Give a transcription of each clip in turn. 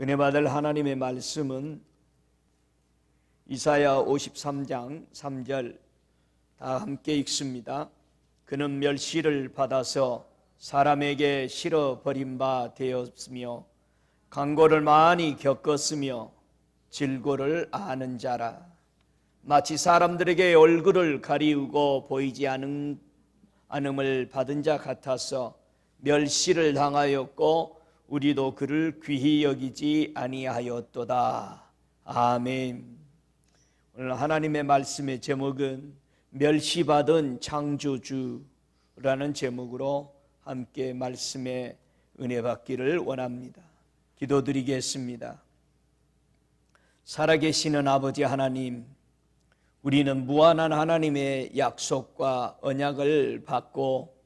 은혜 받을 하나님의 말씀은 이사야 53장 3절 다 함께 읽습니다. 그는 멸시를 받아서 사람에게 실어 버린 바 되었으며 강고를 많이 겪었으며 질고를 아는 자라. 마치 사람들에게 얼굴을 가리우고 보이지 않음을 받은 자 같아서 멸시를 당하였고 우리도 그를 귀히 여기지 아니하였도다. 아멘. 오늘 하나님의 말씀의 제목은 멸시받은 창조주라는 제목으로 함께 말씀에 은혜 받기를 원합니다. 기도드리겠습니다. 살아계시는 아버지 하나님, 우리는 무한한 하나님의 약속과 언약을 받고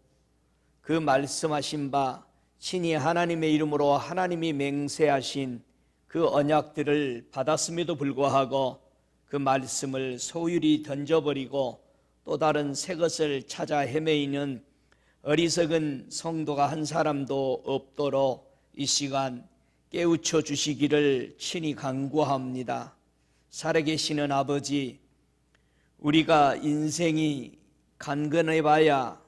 그 말씀하신 바 친히 하나님의 이름으로 하나님이 맹세하신 그 언약들을 받았음에도 불구하고 그 말씀을 소홀히 던져버리고 또 다른 새 것을 찾아 헤매이는 어리석은 성도가 한 사람도 없도록 이 시간 깨우쳐 주시기를 친히 간구합니다. 살아계시는 아버지, 우리가 인생이 간근해봐야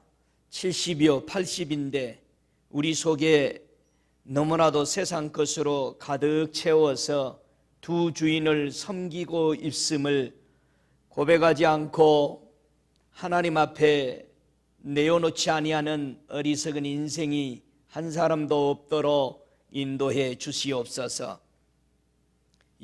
70이요 80인데 우리 속에 너무나도 세상 것으로 가득 채워서 두 주인을 섬기고 있음을 고백하지 않고 하나님 앞에 내어놓지 아니하는 어리석은 인생이 한 사람도 없도록 인도해 주시옵소서.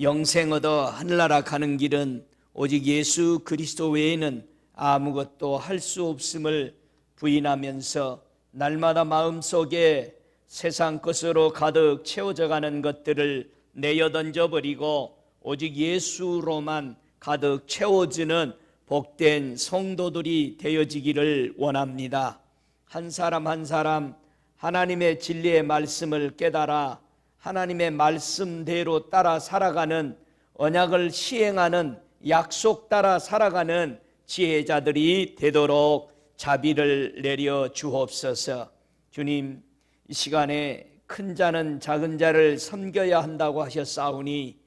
영생 얻어 하늘나라 가는 길은 오직 예수 그리스도 외에는 아무것도 할 수 없음을 부인하면서 날마다 마음속에 세상 것으로 가득 채워져 가는 것들을 내어 던져버리고 오직 예수로만 가득 채워지는 복된 성도들이 되어지기를 원합니다. 한 사람 한 사람 하나님의 진리의 말씀을 깨달아 하나님의 말씀대로 따라 살아가는, 언약을 시행하는, 약속 따라 살아가는 지혜자들이 되도록 자비를 내려 주옵소서. 주님, 이 시간에 큰 자는 작은 자를 섬겨야 한다고 하셨사오니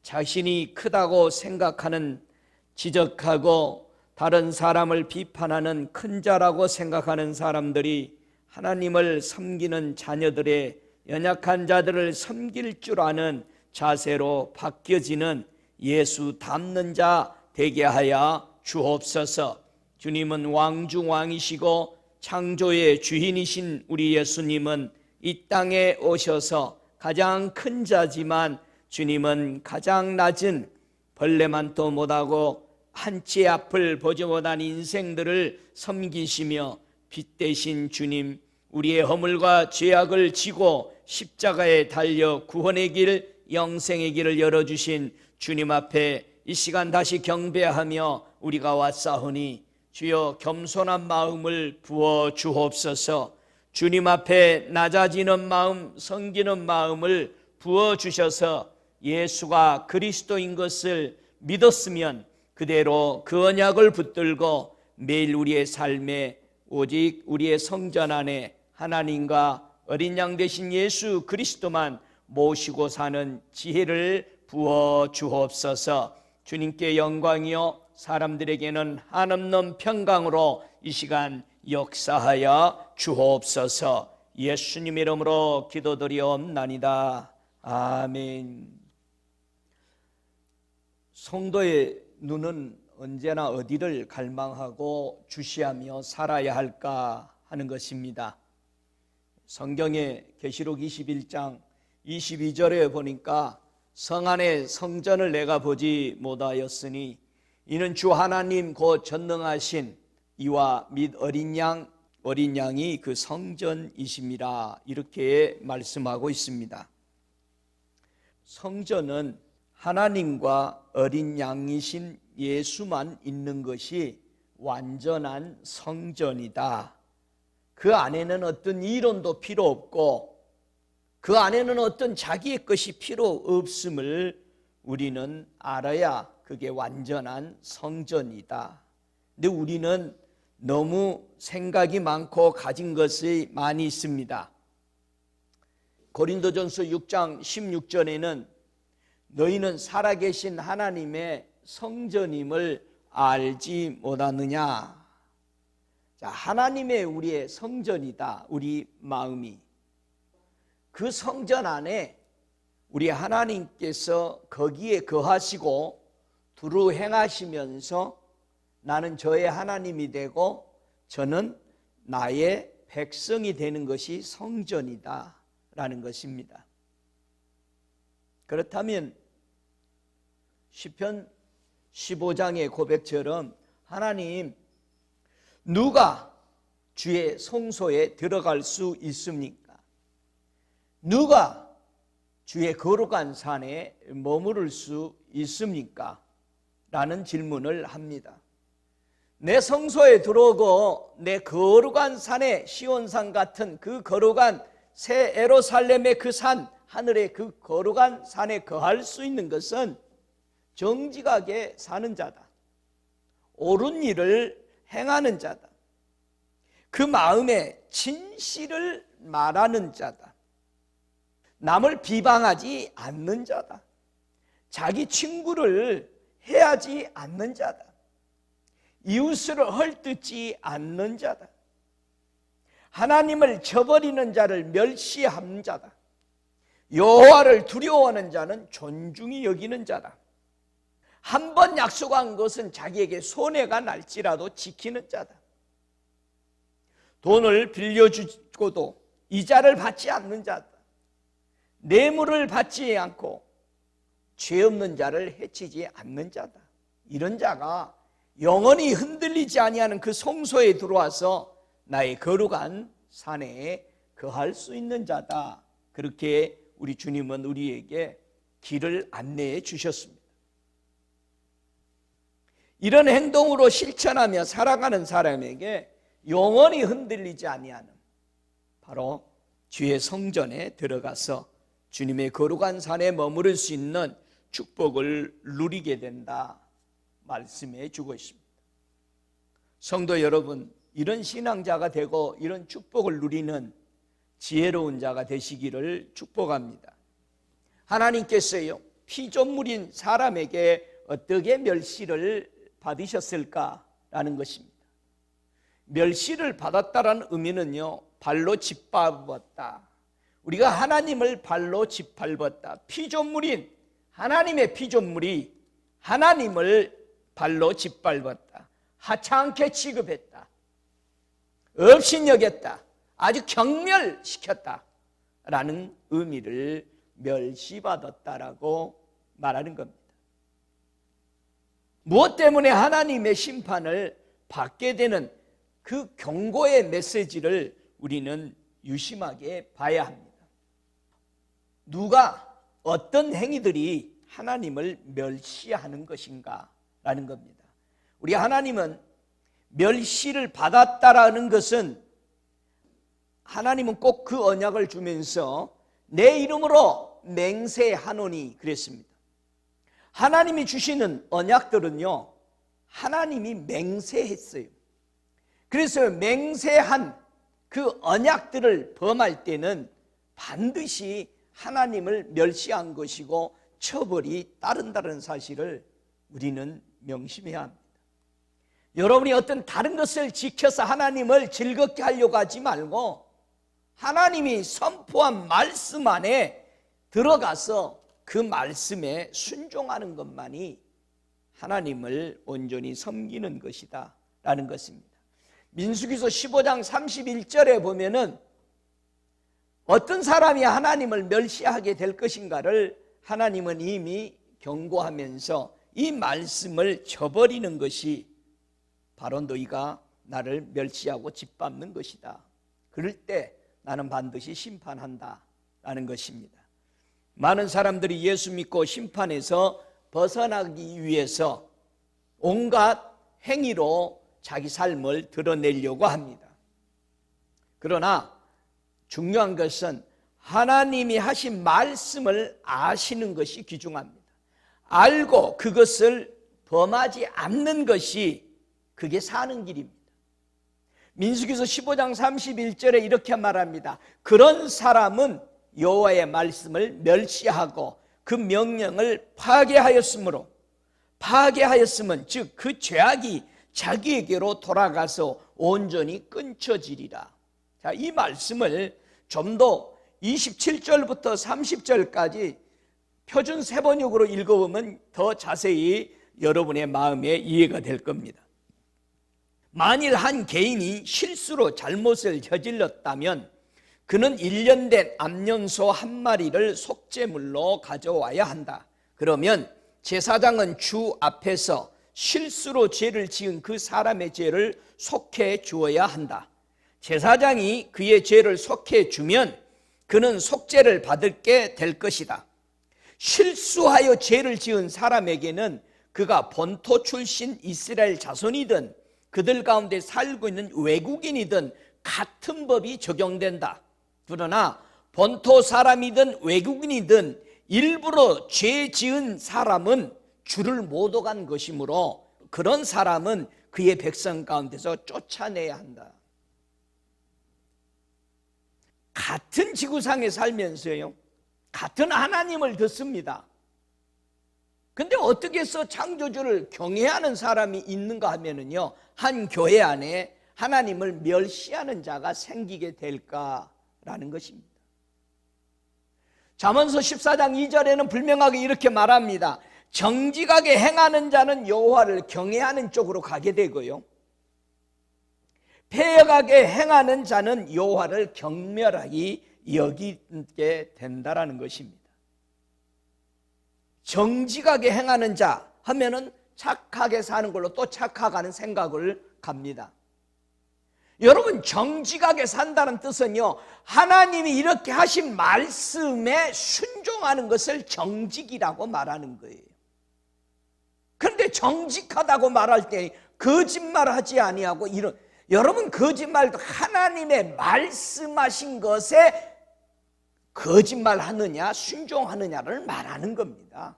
자신이 크다고 생각하는, 지적하고 다른 사람을 비판하는 큰 자라고 생각하는 사람들이 하나님을 섬기는 자녀들의 연약한 자들을 섬길 줄 아는 자세로 바뀌어지는 예수 닮는 자 되게 하여 주옵소서. 주님은 왕중 왕이시고 창조의 주인이신 우리 예수님은 이 땅에 오셔서 가장 큰 자지만 주님은 가장 낮은 벌레만도 못하고 한치 앞을 보지 못한 인생들을 섬기시며 빛 대신 주님, 우리의 허물과 죄악을 지고 십자가에 달려 구원의 길, 영생의 길을 열어주신 주님 앞에 이 시간 다시 경배하며 우리가 왔사오니 주여 겸손한 마음을 부어 주옵소서. 주님 앞에 낮아지는 마음, 섬기는 마음을 부어 주셔서 예수가 그리스도인 것을 믿었으면 그대로 그 언약을 붙들고 매일 우리의 삶에 오직 우리의 성전 안에 하나님과 어린 양 되신 예수 그리스도만 모시고 사는 지혜를 부어 주옵소서. 주님께 영광이요 사람들에게는 한없는 평강으로 이 시간 역사하여 주옵소서. 예수님 이름으로 기도드리옵나이다. 아멘. 성도의 눈은 언제나 어디를 갈망하고 주시하며 살아야 할까 하는 것입니다. 성경의 계시록 21장 22절에 보니까 성 안에 성전을 내가 보지 못하였으니 이는 주 하나님 곧 전능하신 이와 및 어린 양이 그 성전이심이라, 이렇게 말씀하고 있습니다. 성전은 하나님과 어린 양이신 예수만 있는 것이 완전한 성전이다. 그 안에는 어떤 이론도 필요 없고 그 안에는 어떤 자기의 것이 필요 없음을 우리는 알아야 그게 완전한 성전이다. 근데 우리는 너무 생각이 많고 가진 것이 많이 있습니다. 고린도전서 6장 16절에는 너희는 살아계신 하나님의 성전임을 알지 못하느냐. 자, 하나님의 우리의 성전이다. 우리 마음이. 그 성전 안에 우리 하나님께서 거기에 거하시고 두루 행하시면서 나는 저의 하나님이 되고 저는 나의 백성이 되는 것이 성전이다 라는 것입니다. 그렇다면 시편 15장의 고백처럼 하나님, 누가 주의 성소에 들어갈 수 있습니까? 누가 주의 거룩한 산에 머무를 수 있습니까? 라는 질문을 합니다. 내 성소에 들어오고 내 거룩한 산에 시온산 같은 그 거룩한 새 예루살렘의 그 산, 하늘의 그 거룩한 산에 거할 수 있는 것은 정직하게 사는 자다. 옳은 일을 행하는 자다. 그 마음에 진실을 말하는 자다. 남을 비방하지 않는 자다. 자기 친구를 해하지 않는 자다. 이웃을 헐뜯지 않는 자다. 하나님을 저버리는 자를 멸시하는 자다. 여호와를 두려워하는 자는 존중히 여기는 자다. 한 번 약속한 것은 자기에게 손해가 날지라도 지키는 자다. 돈을 빌려주고도 이자를 받지 않는 자다. 뇌물을 받지 않고 죄 없는 자를 해치지 않는 자다. 이런 자가 영원히 흔들리지 아니하는 그 성소에 들어와서 나의 거룩한 산에 거할 수 있는 자다. 그렇게 우리 주님은 우리에게 길을 안내해 주셨습니다. 이런 행동으로 실천하며 살아가는 사람에게 영원히 흔들리지 아니하는 바로 주의 성전에 들어가서 주님의 거룩한 산에 머무를 수 있는 축복을 누리게 된다 말씀해 주고 있습니다. 성도 여러분, 이런 신앙자가 되고 이런 축복을 누리는 지혜로운 자가 되시기를 축복합니다. 하나님께서요, 피조물인 사람에게 어떻게 멸시를 받으셨을까라는 것입니다. 멸시를 받았다라는 의미는요, 발로 짓밟았다. 우리가 하나님을 발로 짓밟았다. 피조물인 하나님의 피조물이 하나님을 발로 짓밟았다. 하찮게 취급했다. 업신여겼다. 아주 경멸시켰다 라는 의미를 멸시받았다라고 말하는 겁니다. 무엇 때문에 하나님의 심판을 받게 되는 그 경고의 메시지를 우리는 유심하게 봐야 합니다. 누가 어떤 행위들이 하나님을 멸시하는 것인가 라는 겁니다. 우리 하나님은 멸시를 받았다라는 것은 하나님은 꼭 그 언약을 주면서 내 이름으로 맹세하노니 그랬습니다. 하나님이 주시는 언약들은요, 하나님이 맹세했어요. 그래서 맹세한 그 언약들을 범할 때는 반드시 하나님을 멸시한 것이고 처벌이 따른다는 사실을 우리는 명심해야 합니다. 여러분이 어떤 다른 것을 지켜서 하나님을 즐겁게 하려고 하지 말고 하나님이 선포한 말씀 안에 들어가서 그 말씀에 순종하는 것만이 하나님을 온전히 섬기는 것이다 라는 것입니다. 민수기서 15장 31절에 보면은 어떤 사람이 하나님을 멸시하게 될 것인가를 하나님은 이미 경고하면서 이 말씀을 저버리는 것이 바로 너희가 나를 멸시하고 짓밟는 것이다. 그럴 때 나는 반드시 심판한다 라는 것입니다. 많은 사람들이 예수 믿고 심판에서 벗어나기 위해서 온갖 행위로 자기 삶을 드러내려고 합니다. 그러나 중요한 것은 하나님이 하신 말씀을 아시는 것이 귀중합니다. 알고 그것을 범하지 않는 것이 그게 사는 길입니다. 민수기서 15장 31절에 이렇게 말합니다. 그런 사람은 여호와의 말씀을 멸시하고 그 명령을 파괴하였으면 즉 그 죄악이 자기에게로 돌아가서 온전히 끊쳐지리라. 자, 이 말씀을 좀 더 27절부터 30절까지 표준 세번역으로 읽어보면 더 자세히 여러분의 마음에 이해가 될 겁니다. 만일 한 개인이 실수로 잘못을 저질렀다면 그는 1년 된 암염소 한 마리를 속죄물로 가져와야 한다. 그러면 제사장은 주 앞에서 실수로 죄를 지은 그 사람의 죄를 속해 주어야 한다. 제사장이 그의 죄를 속해 주면 그는 속죄를 받게 될 것이다. 실수하여 죄를 지은 사람에게는 그가 본토 출신 이스라엘 자손이든 그들 가운데 살고 있는 외국인이든 같은 법이 적용된다. 그러나 본토 사람이든 외국인이든 일부러 죄 지은 사람은 주를 못 어간 것이므로 그런 사람은 그의 백성 가운데서 쫓아내야 한다. 같은 지구상에 살면서요, 같은 하나님을 듣습니다. 근데 어떻게 해서 창조주를 경외하는 사람이 있는가 하면은요, 한 교회 안에 하나님을 멸시하는 자가 생기게 될까라는 것입니다. 잠언서 14장 2절에는 분명하게 이렇게 말합니다. 정직하게 행하는 자는 여호와를 경외하는 쪽으로 가게 되고요, 패역하게 행하는 자는 여호와를 경멸하게 여기게 된다라는 것입니다. 정직하게 행하는 자 하면은 착하게 사는 걸로 또 착각하는 생각을 갑니다. 여러분, 정직하게 산다는 뜻은요, 하나님이 이렇게 하신 말씀에 순종하는 것을 정직이라고 말하는 거예요. 그런데 정직하다고 말할 때 거짓말하지 아니하고 여러분, 거짓말도 하나님의 말씀하신 것에 거짓말하느냐 순종하느냐를 말하는 겁니다.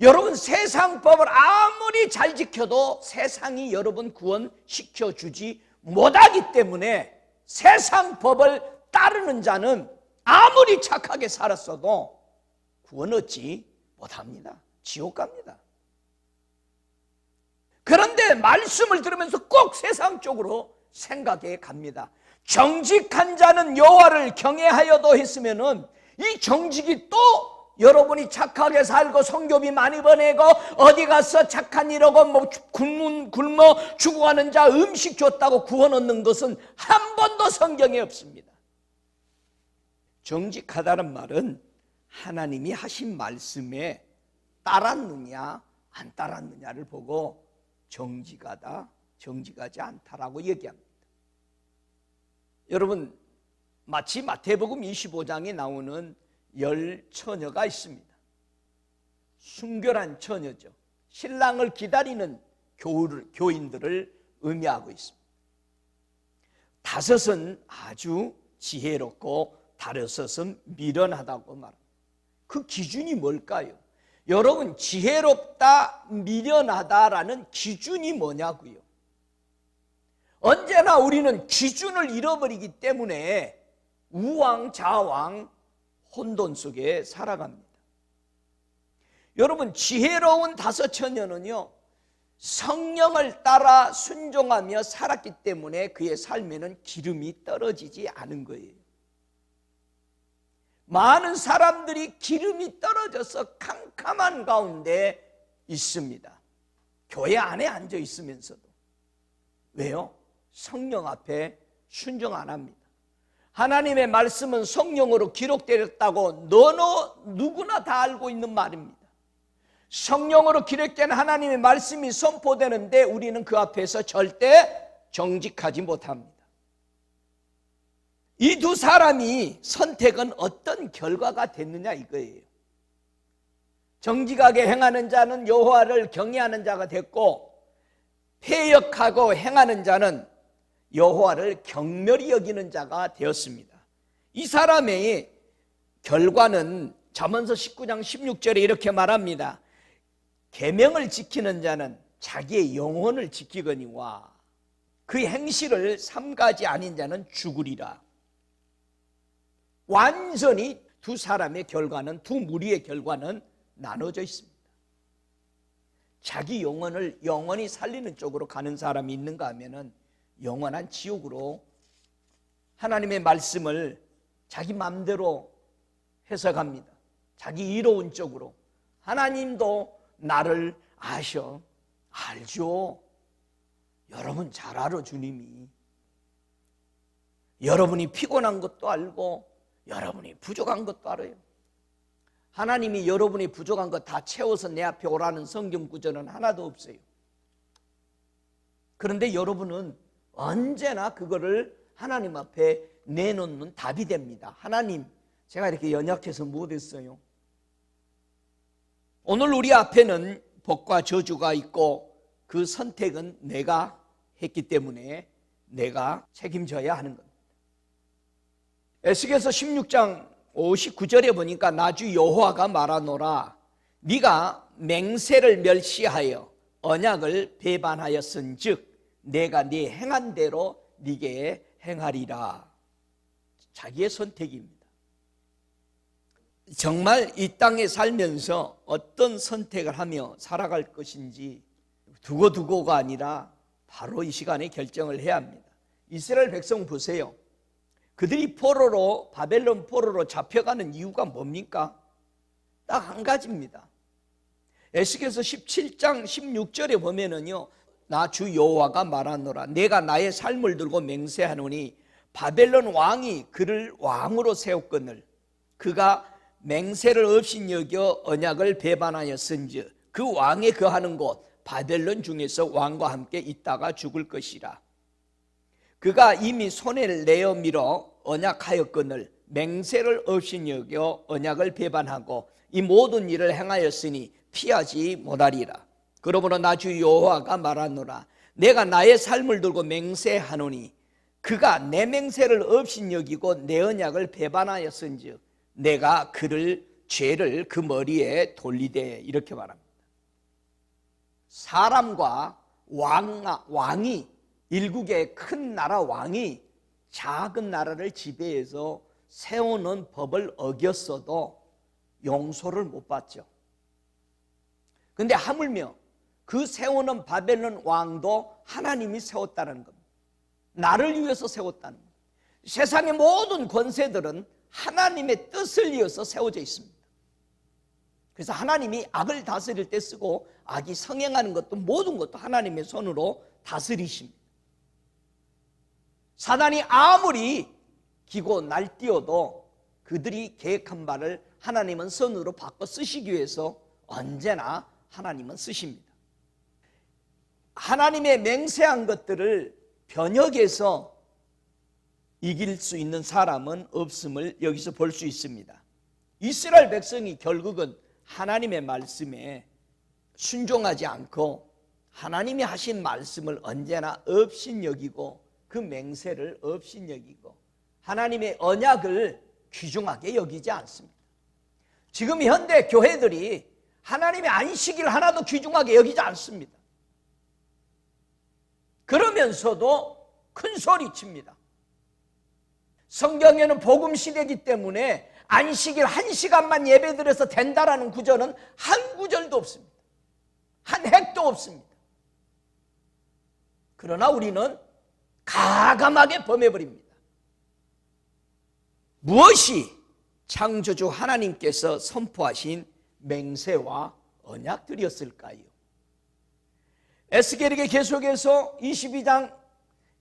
여러분, 세상 법을 아무리 잘 지켜도 세상이 여러분 구원시켜주지 못하기 때문에 세상 법을 따르는 자는 아무리 착하게 살았어도 구원 얻지 못합니다. 지옥 갑니다. 그런데 말씀을 들으면서 꼭 세상 쪽으로 생각해 갑니다. 정직한 자는 여호와를 경외하여도 했으면은 이 정직이 또 여러분이 착하게 살고 성교비 많이 보내고 어디 가서 착한 일하고 뭐 굶어 죽어가는 자 음식 줬다고 구원 얻는 것은 한 번도 성경에 없습니다. 정직하다는 말은 하나님이 하신 말씀에 따랐느냐 안 따랐느냐를 보고 정직하다, 정직하지 않다라고 얘기합니다. 여러분, 마치 마태복음 25장에 나오는 10처녀가 있습니다. 순결한 처녀죠. 신랑을 기다리는 교인들을 의미하고 있습니다. 5은 아주 지혜롭고 5은 미련하다고 말합니다. 그 기준이 뭘까요? 여러분, 지혜롭다, 미련하다라는 기준이 뭐냐고요? 언제나 우리는 기준을 잃어버리기 때문에 우왕좌왕 혼돈 속에 살아갑니다. 여러분, 지혜로운 5처녀는요, 성령을 따라 순종하며 살았기 때문에 그의 삶에는 기름이 떨어지지 않은 거예요. 많은 사람들이 기름이 떨어져서 캄캄한 가운데 있습니다. 교회 안에 앉아 있으면서도. 왜요? 성령 앞에 순종 안 합니다. 하나님의 말씀은 성령으로 기록되었다고 누구나 다 알고 있는 말입니다. 성령으로 기록된 하나님의 말씀이 선포되는데 우리는 그 앞에서 절대 정직하지 못합니다. 이 두 사람이 선택은 어떤 결과가 됐느냐 이거예요. 정직하게 행하는 자는 여호와를 경외하는 자가 됐고, 패역하고 행하는 자는 여호와를 경멸히 여기는 자가 되었습니다. 이 사람의 결과는 잠언서 19장 16절에 이렇게 말합니다. 계명을 지키는 자는 자기의 영혼을 지키거니와 그 행실을 삼가지 아닌 자는 죽으리라. 완전히 두 사람의 결과는, 두 무리의 결과는 나눠져 있습니다. 자기 영혼을 영원히 살리는 쪽으로 가는 사람이 있는가 하면은 영원한 지옥으로 하나님의 말씀을 자기 마음대로 해석합니다. 자기 이로운 쪽으로. 하나님도 나를 아셔. 알죠. 여러분 잘 알아, 주님이. 여러분이 피곤한 것도 알고 여러분이 부족한 것도 알아요. 하나님이 여러분이 부족한 것 다 채워서 내 앞에 오라는 성경 구절은 하나도 없어요. 그런데 여러분은 언제나 그거를 하나님 앞에 내놓는 답이 됩니다. 하나님, 제가 이렇게 연약해서 못했어요. 오늘 우리 앞에는 복과 저주가 있고 그 선택은 내가 했기 때문에 내가 책임져야 하는 겁니다. 에스겔서 16장 59절에 보니까 나주 여호와가 말하노라, 네가 맹세를 멸시하여 언약을 배반하였은즉 내가 네 행한 대로 네게 행하리라. 자기의 선택입니다. 정말 이 땅에 살면서 어떤 선택을 하며 살아갈 것인지 두고두고가 아니라 바로 이 시간에 결정을 해야 합니다. 이스라엘 백성 보세요. 그들이 포로로, 바벨론 포로로 잡혀가는 이유가 뭡니까? 딱 한 가지입니다. 에스겔서 17장 16절에 보면은요, 나 주 여호와가 말하노라, 내가 나의 삶을 들고 맹세하노니 바벨론 왕이 그를 왕으로 세웠거늘 그가 맹세를 없이 여겨 언약을 배반하였은즉 그 왕의 거하는 곳 바벨론 중에서 왕과 함께 있다가 죽을 것이라. 그가 이미 손을 내어 밀어 언약하였거늘 맹세를 없이 여겨 언약을 배반하고 이 모든 일을 행하였으니 피하지 못하리라. 그러므로 나 주 여호와가 말하노라, 내가 나의 삶을 들고 맹세하노니 그가 내 맹세를 없이 여기고 내 언약을 배반하였은즉 내가 그를 죄를 그 머리에 돌리되. 이렇게 말합니다. 사람과 왕이, 일국의 큰 나라 왕이 작은 나라를 지배해서 세우는 법을 어겼어도 용서를 못 받죠. 그런데 하물며 그 세우는 바벨론 왕도 하나님이 세웠다는 겁니다. 나를 위해서 세웠다는 겁니다. 세상의 모든 권세들은 하나님의 뜻을 이어서 세워져 있습니다. 그래서 하나님이 악을 다스릴 때 쓰고 악이 성행하는 것도 모든 것도 하나님의 손으로 다스리십니다. 사단이 아무리 기고 날뛰어도 그들이 계획한 바를 하나님은 선으로 바꿔 쓰시기 위해서 언제나 하나님은 쓰십니다. 하나님의 맹세한 것들을 변혁해서 이길 수 있는 사람은 없음을 여기서 볼 수 있습니다. 이스라엘 백성이 결국은 하나님의 말씀에 순종하지 않고 하나님이 하신 말씀을 언제나 업신여기고 그 맹세를 업신여기고 하나님의 언약을 귀중하게 여기지 않습니다. 지금 현대 교회들이 하나님의 안식일 하나도 귀중하게 여기지 않습니다. 그러면서도 큰 소리칩니다. 성경에는 복음 시대이기 때문에 안식일 1시간만 예배드려서 된다라는 구절은 한 구절도 없습니다. 한 핵도 없습니다. 그러나 우리는 가감하게 범해버립니다. 무엇이 창조주 하나님께서 선포하신 맹세와 언약들이었을까요? 에스겔에게 계속해서 22장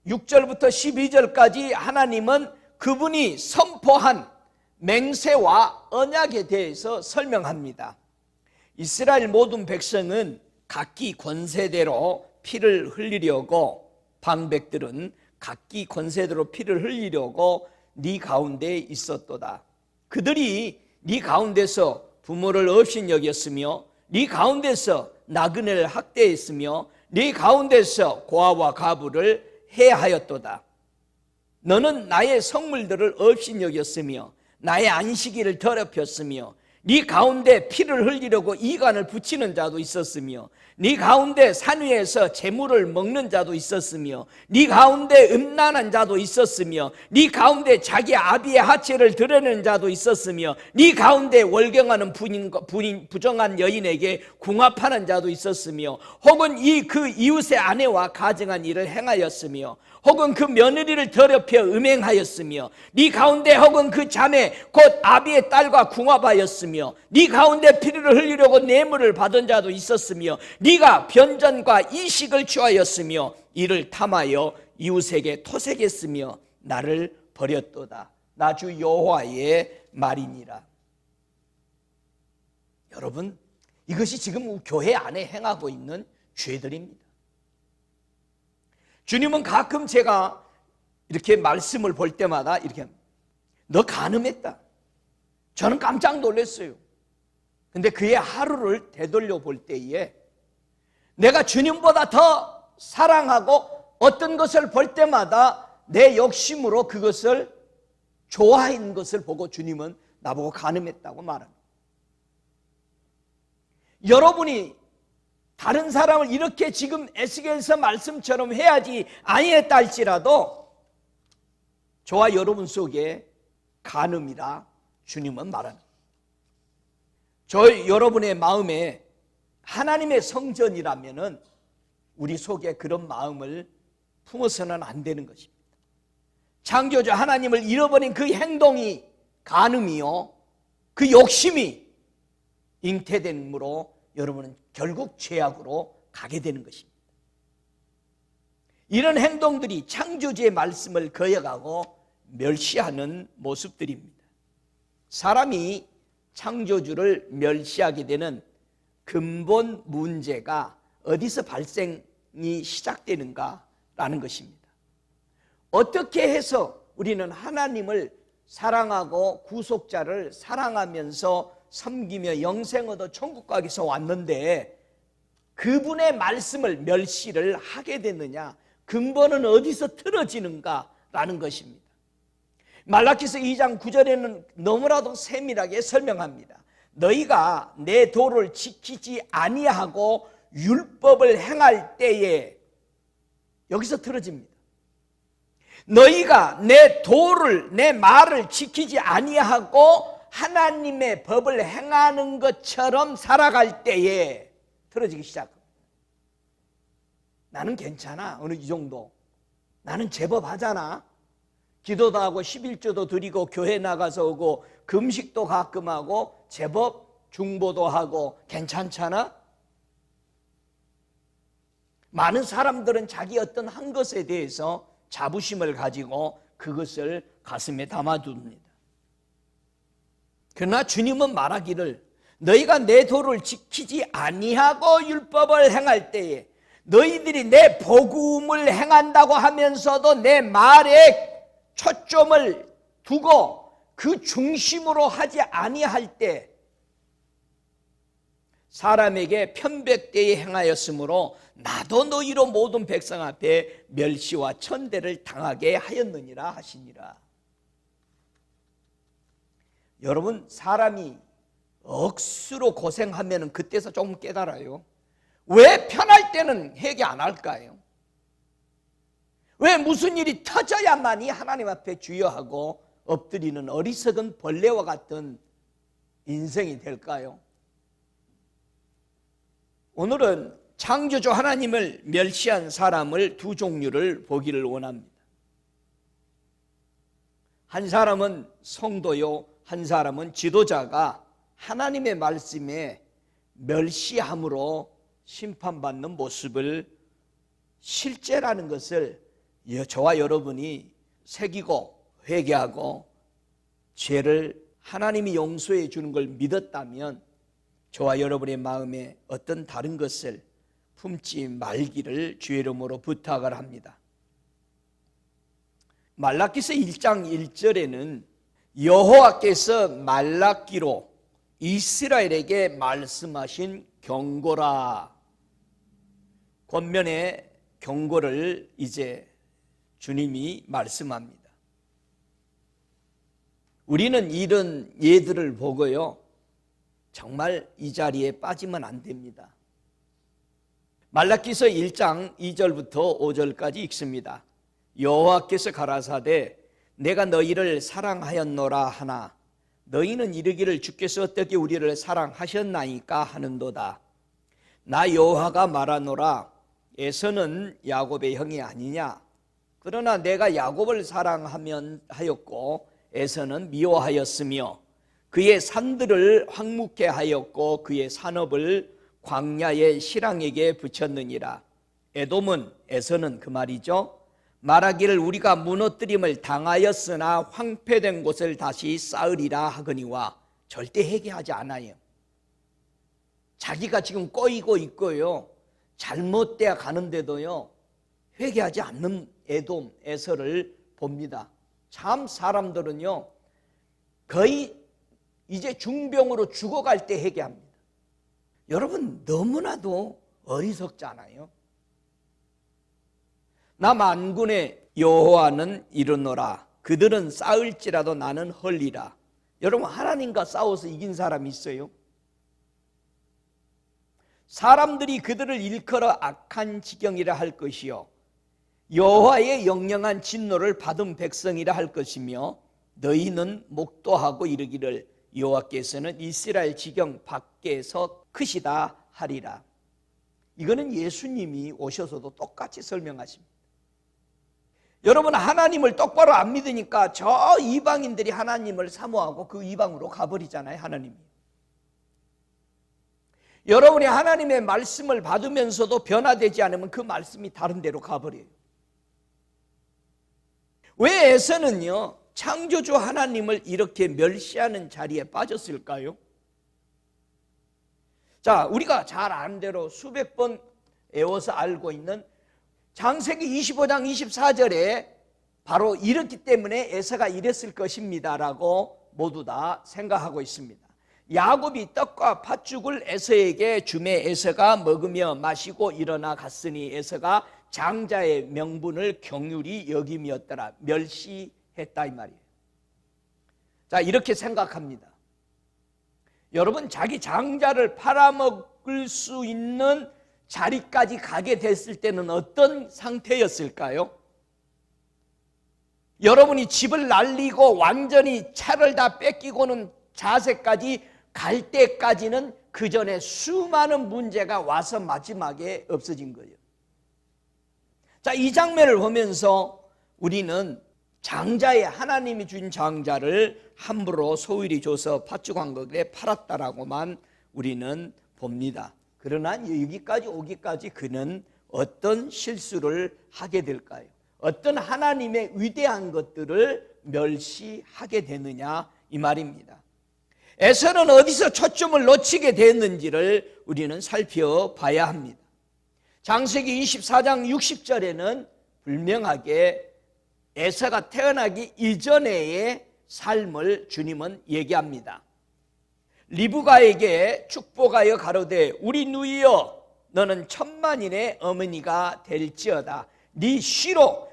6절부터 12절까지 하나님은 그분이 선포한 맹세와 언약에 대해서 설명합니다. 이스라엘 모든 백성은 각기 권세대로 피를 흘리려고, 방백들은 각기 권세대로 피를 흘리려고 네 가운데 있었도다. 그들이 네 가운데서 부모를 업신여겼으며 네 가운데서 나그네를 학대했으며 네 가운데서 고아와 가부를 해하였도다. 너는 나의 성물들을 업신여겼으며 나의 안식일을 더럽혔으며 네 가운데 피를 흘리려고 이간을 붙이는 자도 있었으며 네 가운데 산 위에서 재물을 먹는 자도 있었으며 네 가운데 음란한 자도 있었으며 네 가운데 자기 아비의 하체를 드러내는 자도 있었으며 네 가운데 월경하는 부정한 여인에게 궁합하는 자도 있었으며 혹은 그 이웃의 아내와 가증한 일을 행하였으며 혹은 그 며느리를 더럽혀 음행하였으며 네 가운데 혹은 그 자매 곧 아비의 딸과 궁합하였으며 네 가운데 피를 흘리려고 뇌물을 받은 자도 있었으며 네가 변전과 이식을 취하였으며 이를 탐하여 이웃에게 토색했으며 나를 버렸도다. 나 주 여호와의 말이니라. 여러분, 이것이 지금 교회 안에 행하고 있는 죄들입니다. 주님은 가끔 제가 이렇게 말씀을 볼 때마다 이렇게 너 간음했다. 저는 깜짝 놀랐어요. 근데 그의 하루를 되돌려 볼 때에 내가 주님보다 더 사랑하고 어떤 것을 볼 때마다 내 욕심으로 그것을 좋아하는 것을 보고 주님은 나보고 간음했다고 말합니다. 여러분이 다른 사람을 이렇게 지금 에스겔서 말씀처럼 해야지 아니했다 할지라도 저와 여러분 속에 간음이라 주님은 말합니다. 저 여러분의 마음에 하나님의 성전이라면은 우리 속에 그런 마음을 품어서는 안 되는 것입니다. 창조주 하나님을 잃어버린 그 행동이 간음이요, 그 욕심이 잉태됨으로 여러분은 결국 죄악으로 가게 되는 것입니다. 이런 행동들이 창조주의 말씀을 거역하고 멸시하는 모습들입니다. 사람이 창조주를 멸시하게 되는 근본 문제가 어디서 발생이 시작되는가라는 것입니다. 어떻게 해서 우리는 하나님을 사랑하고 구속자를 사랑하면서 섬기며 영생 얻어 천국 가기 위해서 왔는데 그분의 말씀을 멸시를 하게 됐느냐, 근본은 어디서 틀어지는가라는 것입니다. 말라기서 2장 9절에는 너무나도 세밀하게 설명합니다. 너희가 내 도를 지키지 아니하고 율법을 행할 때에, 여기서 틀어집니다. 너희가 내 도를, 내 말을 지키지 아니하고 하나님의 법을 행하는 것처럼 살아갈 때에 틀어지기 시작합니다. 나는 괜찮아, 어느 이 정도. 나는 제법 하잖아. 기도도 하고 11조도 드리고 교회 나가서 오고 금식도 가끔 하고 제법 중보도 하고 괜찮잖아. 많은 사람들은 자기 어떤 한 것에 대해서 자부심을 가지고 그것을 가슴에 담아둡니다. 그러나 주님은 말하기를 너희가 내 도를 지키지 아니하고 율법을 행할 때에 너희들이 내 복음을 행한다고 하면서도 내 말에 초점을 두고 그 중심으로 하지 아니할 때 사람에게 편백되이 행하였으므로 나도 너희로 모든 백성 앞에 멸시와 천대를 당하게 하였느니라 하시니라. 여러분, 사람이 억수로 고생하면 그때서 조금 깨달아요. 왜 편할 때는 회개 안 할까요? 왜 무슨 일이 터져야만이 하나님 앞에 주여하고 엎드리는 어리석은 벌레와 같은 인생이 될까요? 오늘은 창조주 하나님을 멸시한 사람을 두 종류를 보기를 원합니다. 한 사람은 성도요, 한 사람은 지도자가 하나님의 말씀에 멸시함으로 심판받는 모습을 실제라는 것을 저와 여러분이 새기고 회개하고 죄를 하나님이 용서해 주는 걸 믿었다면 저와 여러분의 마음에 어떤 다른 것을 품지 말기를 주의 이름으로 부탁을 합니다. 말라기서 1장 1절에는 여호와께서 말라기로 이스라엘에게 말씀하신 경고라, 권면의 경고를 이제 주님이 정말 이 자리에 빠지면 안 됩니다. 말라기서 1장 2절부터 5절까지 읽습니다. 여호와께서 가라사대 내가 너희를 사랑하였노라 하나 너희는 이르기를 주께서 어떻게 우리를 사랑하셨나이까 하는도다. 나 여호와가 말하노라 에서는 야곱의 형이 아니냐. 그러나 내가 야곱을 사랑하였고 에서는 미워하였으며 그의 산들을 황무케 하였고 그의 산업을 광야의 실랑에게 붙였느니라. 에돔은 에서는 그 말이죠. 말하기를 우리가 무너뜨림을 당하였으나 황폐된 곳을 다시 쌓으리라 하거니와 절대 회개하지 않아요. 자기가 지금 꼬이고 있고요, 잘못되어 가는데도요 회개하지 않는 에돔, 에서를 봅니다. 참 사람들은요 거의 이제 중병으로 죽어갈 때 회개합니다. 여러분 너무나도 어리석잖아요. 나 만군의 여호와는 이르노라 그들은 싸울지라도 나는 헐리라. 여러분 하나님과 싸워서 이긴 사람이 있어요? 사람들이 그들을 일컬어 악한 지경이라 할 것이요 여호와의 영영한 진노를 받은 백성이라 할 것이며 너희는 목도하고 이르기를 여호와께서는 이스라엘 지경 밖에서 크시다 하리라. 이거는 예수님이 오셔서도 똑같이 설명하십니다. 여러분 하나님을 똑바로 안 믿으니까 저 이방인들이 하나님을 사모하고 그 이방으로 가버리잖아요. 하나님이 여러분이 하나님의 말씀을 받으면서도 변화되지 않으면 그 말씀이 다른 데로 가버려요. 왜 에서는요 창조주 하나님을 이렇게 멸시하는 자리에 빠졌을까요? 자, 우리가 잘 아는 대로 수백 번 외워서 알고 있는 창세기 25장 24절에 바로 이렇기 때문에 에서가 이랬을 것입니다라고 모두 다 생각하고 있습니다. 야곱이 떡과 팥죽을 에서에게 주매 에서가 먹으며 마시고 일어나 갔으니 에서가 장자의 명분을 긍휼히 여김이었더라. 멸시했다 이 말이에요. 자, 이렇게 생각합니다. 여러분 자기 장자를 팔아먹을 수 있는 자리까지 가게 됐을 때는 어떤 상태였을까요? 여러분이 집을 날리고 완전히 차를 다 뺏기고는 자세까지 갈 때까지는 그 전에 수많은 문제가 와서 마지막에 없어진 거예요. 자, 이 장면을 보면서 우리는 장자의 하나님이 준 장자를 함부로 소율이 줘서 팥죽왕국에 팔았다라고만 우리는 봅니다. 그러나 여기까지 오기까지 그는 어떤 실수를 하게 될까요? 어떤 하나님의 위대한 것들을 멸시하게 되느냐 이 말입니다. 에서는 어디서 초점을 놓치게 됐는지를 우리는 살펴봐야 합니다. 창세기 24장 60절에는 분명하게 에서가 태어나기 이전의 삶을 주님은 얘기합니다. 리브가에게 축복하여 가로되 우리 누이여 너는 천만인의 어머니가 될지어다. 네 씨로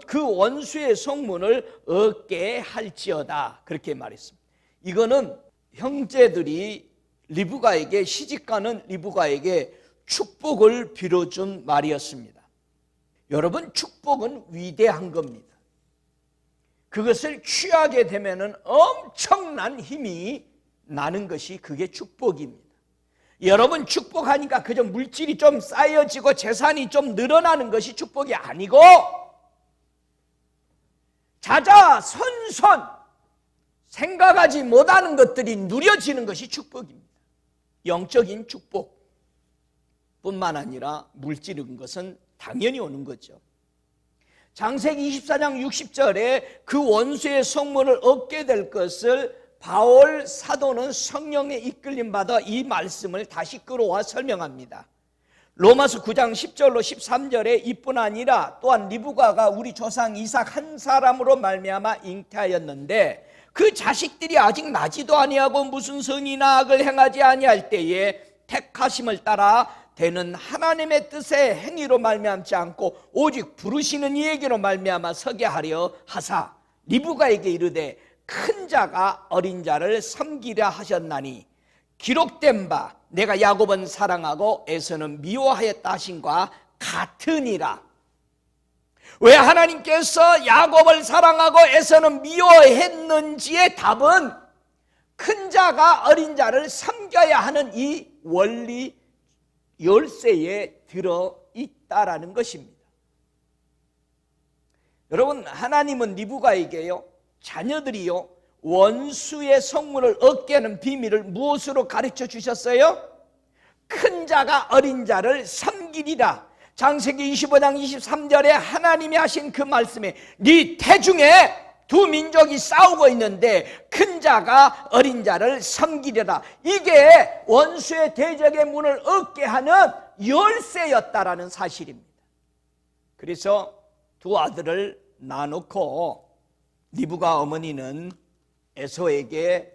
그 원수의 성문을 얻게 할지어다. 그렇게 말했습니다. 이거는 형제들이 리브가에게 시집가는 리브가에게 축복을 빌어준 말이었습니다. 여러분 축복은 위대한 겁니다. 그것을 취하게 되면은 엄청난 힘이 나는 것이 그게 축복입니다. 여러분 축복하니까 그저 물질이 좀 쌓여지고 재산이 좀 늘어나는 것이 축복이 아니고 자자손손 생각하지 못하는 것들이 누려지는 것이 축복입니다. 영적인 축복뿐만 아니라 물질인 것은 당연히 오는 거죠. 창세기 24장 60절에 그 원수의 성문을 얻게 될 것을 바울 사도는 성령에 이끌림 받아 이 말씀을 다시 끌어와 설명합니다. 로마서 9장 10절로 13절에 이뿐 아니라 또한 리브가가 우리 조상 이삭 한 사람으로 말미암아 잉태하였는데 그 자식들이 아직 나지도 아니하고 무슨 선이나 악을 행하지 아니할 때에 택하심을 따라 되는 하나님의 뜻의 행위로 말미암지 않고 오직 부르시는 이에게로 말미암아 서게 하려 하사 리브가에게 이르되 큰 자가 어린 자를 섬기려 하셨나니 기록된 바 내가 야곱은 사랑하고 에서는 미워하였다 하신과 같으니라. 왜 하나님께서 야곱을 사랑하고 에서는 미워했는지의 답은 큰 자가 어린 자를 섬겨야 하는 이 원리 열쇠에 들어있다라는 것입니다. 여러분, 하나님은 리브가에게요, 자녀들이요, 원수의 성문을 얻게 하는 비밀을 무엇으로 가르쳐 주셨어요? 큰 자가 어린 자를 섬기리라. 창세기 25장 23절에 하나님이 하신 그 말씀에 네 태중에 두 민족이 싸우고 있는데 큰 자가 어린 자를 섬기리라. 이게 원수의 대적의 문을 얻게 하는 열쇠였다라는 사실입니다. 그래서 두 아들을 낳아놓고 리브가 어머니는 에서에게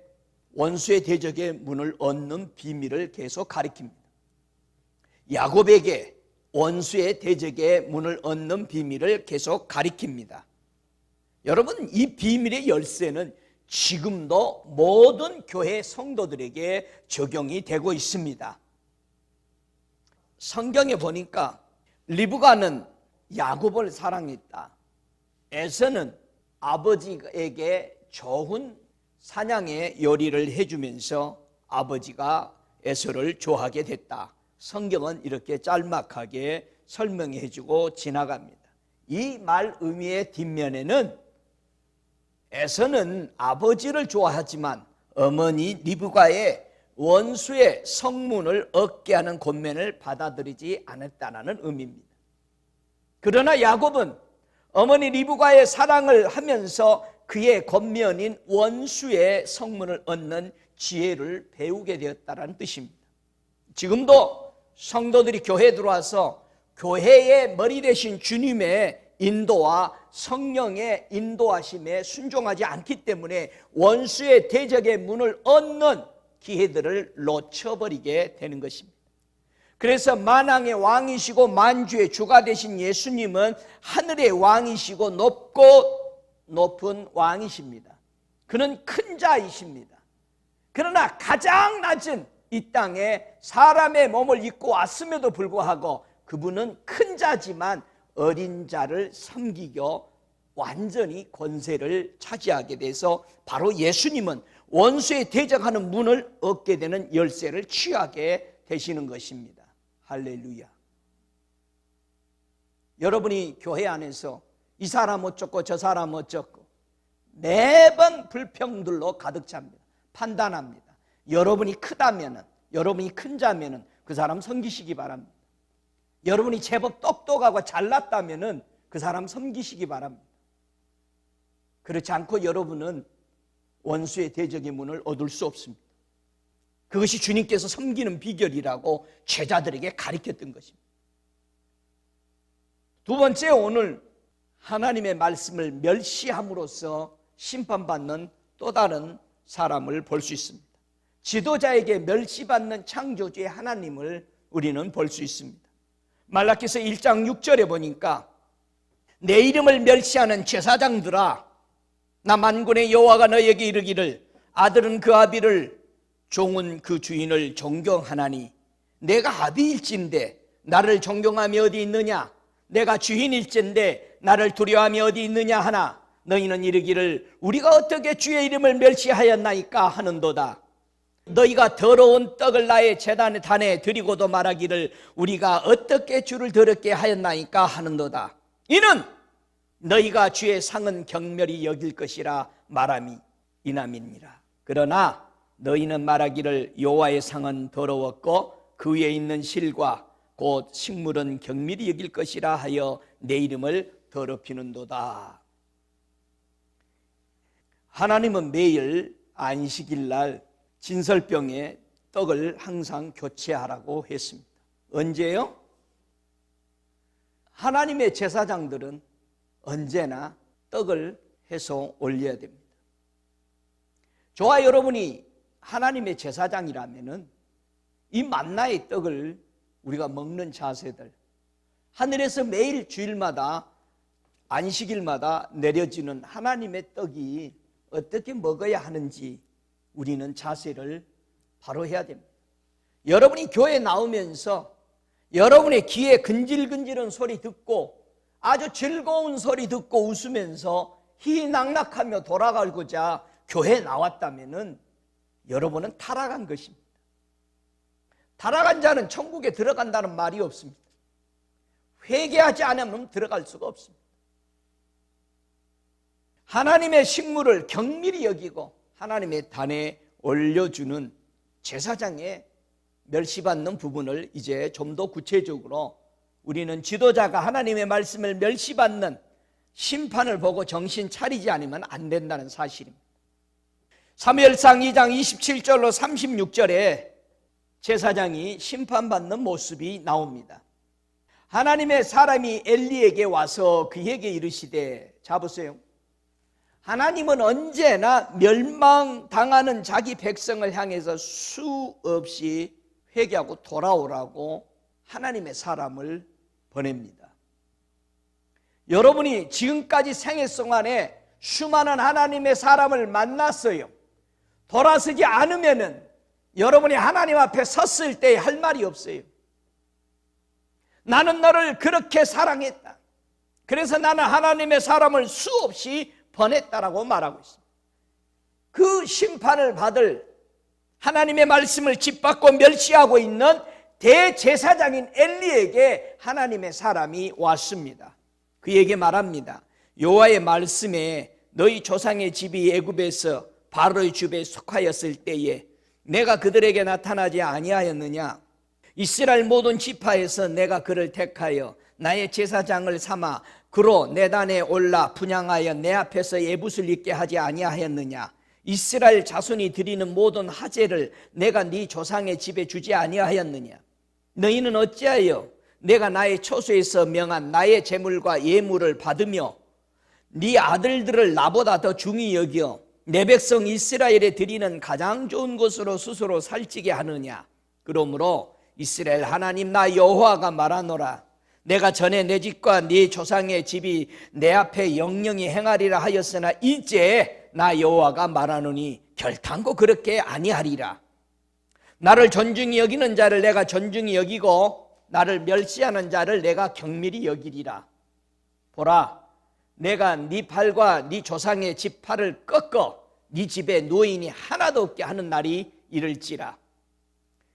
원수의 대적의 문을 얻는 비밀을 계속 가르칩니다. 야곱에게 원수의 대적의 문을 얻는 비밀을 계속 가르칩니다. 여러분, 이 비밀의 열쇠는 지금도 모든 교회 성도들에게 적용이 되고 있습니다. 성경에 보니까 리브가는 야곱을 사랑했다. 에서는 아버지에게 좋은 사냥의 요리를 해주면서 아버지가 에서를 좋아하게 됐다. 성경은 이렇게 짤막하게 설명해주고 지나갑니다. 이 말 의미의 뒷면에는 에서는 아버지를 좋아하지만 어머니 리브가의 원수의 성문을 얻게 하는 권면을 받아들이지 않았다는 의미입니다. 그러나 야곱은 어머니 리브가의 사랑을 하면서 그의 권면인 원수의 성문을 얻는 지혜를 배우게 되었다는 뜻입니다. 지금도 성도들이 교회에 들어와서 교회의 머리 되신 주님의 인도와 성령의 인도하심에 순종하지 않기 때문에 원수의 대적의 문을 얻는 기회들을 놓쳐버리게 되는 것입니다. 그래서 만왕의 왕이시고 만주의 주가 되신 예수님은 하늘의 왕이시고 높은 왕이십니다. 그는 큰 자이십니다. 그러나 가장 낮은 이 땅에 사람의 몸을 입고 왔음에도 불구하고 그분은 큰 자지만 어린 자를 섬기고 완전히 권세를 차지하게 돼서 바로 예수님은 원수에 대적하는 문을 얻게 되는 열쇠를 취하게 되시는 것입니다. 할렐루야. 여러분이 교회 안에서 이 사람 어쩌고 저 사람 어쩌고 매번 불평들로 가득 찹니다. 판단합니다. 여러분이 크다면은, 여러분이 큰 자면은 그 사람 섬기시기 바랍니다. 여러분이 제법 똑똑하고 잘났다면은 그 사람 섬기시기 바랍니다. 그렇지 않고 여러분은 원수의 대적의 문을 얻을 수 없습니다. 그것이 주님께서 섬기는 비결이라고 제자들에게 가르쳤던 것입니다. 두 번째, 오늘 하나님의 말씀을 멸시함으로써 심판받는 또 다른 사람을 볼 수 있습니다. 지도자에게 멸시받는 창조주의 하나님을 우리는 볼 수 있습니다. 말라기서 1장 6절에 보니까 내 이름을 멸시하는 제사장들아, 나 만군의 여호와가 너에게 이르기를 아들은 그 아비를 종은 그 주인을 존경하나니 내가 아비일진데 나를 존경함이 어디 있느냐? 내가 주인일진데 나를 두려워함이 어디 있느냐 하나 너희는 이르기를 우리가 어떻게 주의 이름을 멸시하였나이까 하는도다. 너희가 더러운 떡을 나의 제단의 단에 드리고도 말하기를 우리가 어떻게 주를 더럽게 하였나이까 하는도다. 이는 너희가 주의 상은 경멸히 여길 것이라 말함이 이남이니라. 그러나 너희는 말하기를 여호와의 상은 더러웠고 그 위에 있는 실과 곧 식물은 경밀히 여길 것이라 하여 내 이름을 더럽히는도다. 하나님은 매일 안식일 날 진설병에 떡을 항상 교체하라고 했습니다. 언제요? 하나님의 제사장들은 언제나 떡을 해서 올려야 됩니다. 저와 여러분이 하나님의 제사장이라면은 이 만나의 떡을 우리가 먹는 자세들, 하늘에서 매일 주일마다 안식일마다 내려지는 하나님의 떡이 어떻게 먹어야 하는지 우리는 자세를 바로 해야 됩니다. 여러분이 교회 나오면서 여러분의 귀에 근질근질한 소리 듣고 아주 즐거운 소리 듣고 웃으면서 희희낙낙하며 돌아가고자 교회에 나왔다면 여러분은 타락한 것입니다. 타락한 자는 천국에 들어간다는 말이 없습니다. 회개하지 않으면 들어갈 수가 없습니다. 하나님의 식물을 경밀히 여기고 하나님의 단에 올려주는 제사장의 멸시받는 부분을 이제 좀 더 구체적으로 우리는 지도자가 하나님의 말씀을 멸시받는 심판을 보고 정신 차리지 않으면 안 된다는 사실입니다. 사무엘상 2장 27절로 36절에 제사장이 심판받는 모습이 나옵니다. 하나님의 사람이 엘리에게 와서 그에게 이르시되, 자 보세요. 하나님은 언제나 멸망당하는 자기 백성을 향해서 수없이 회개하고 돌아오라고 하나님의 사람을 보냅니다. 여러분이 지금까지 생애 동안에 수많은 하나님의 사람을 만났어요. 돌아서지 않으면은 여러분이 하나님 앞에 섰을 때 할 말이 없어요. 나는 너를 그렇게 사랑했다. 그래서 나는 하나님의 사람을 수없이 보냈다라고 말하고 있습니다. 그 심판을 받을 하나님의 말씀을 짓밟고 멸시하고 있는 대제사장인 엘리에게 하나님의 사람이 왔습니다. 그에게 말합니다. 여호와의 말씀에 너희 조상의 집이 애굽에서 바로의 집에 속하였을 때에 내가 그들에게 나타나지 아니하였느냐? 이스라엘 모든 지파에서 내가 그를 택하여 나의 제사장을 삼아 그로 내 단에 올라 분향하여 내 앞에서 예붓을 입게 하지 아니하였느냐? 이스라엘 자손이 드리는 모든 화제를 내가 네 조상의 집에 주지 아니하였느냐? 너희는 어찌하여 내가 나의 초소에서 명한 나의 제물과 예물을 받으며 네 아들들을 나보다 더 중히 여겨 내 백성 이스라엘에 드리는 가장 좋은 것으로 스스로 살찌게 하느냐? 그러므로 이스라엘 하나님 나 여호와가 말하노라. 내가 전에 내 집과 네 조상의 집이 내 앞에 영영히 행하리라 하였으나 이제 나 여호와가 말하노니 결단코 그렇게 아니하리라. 나를 존중히 여기는 자를 내가 존중히 여기고 나를 멸시하는 자를 내가 경밀히 여기리라. 보라, 내가 네 팔과 네 조상의 집 팔을 꺾어 네 집에 노인이 하나도 없게 하는 날이 이를지라.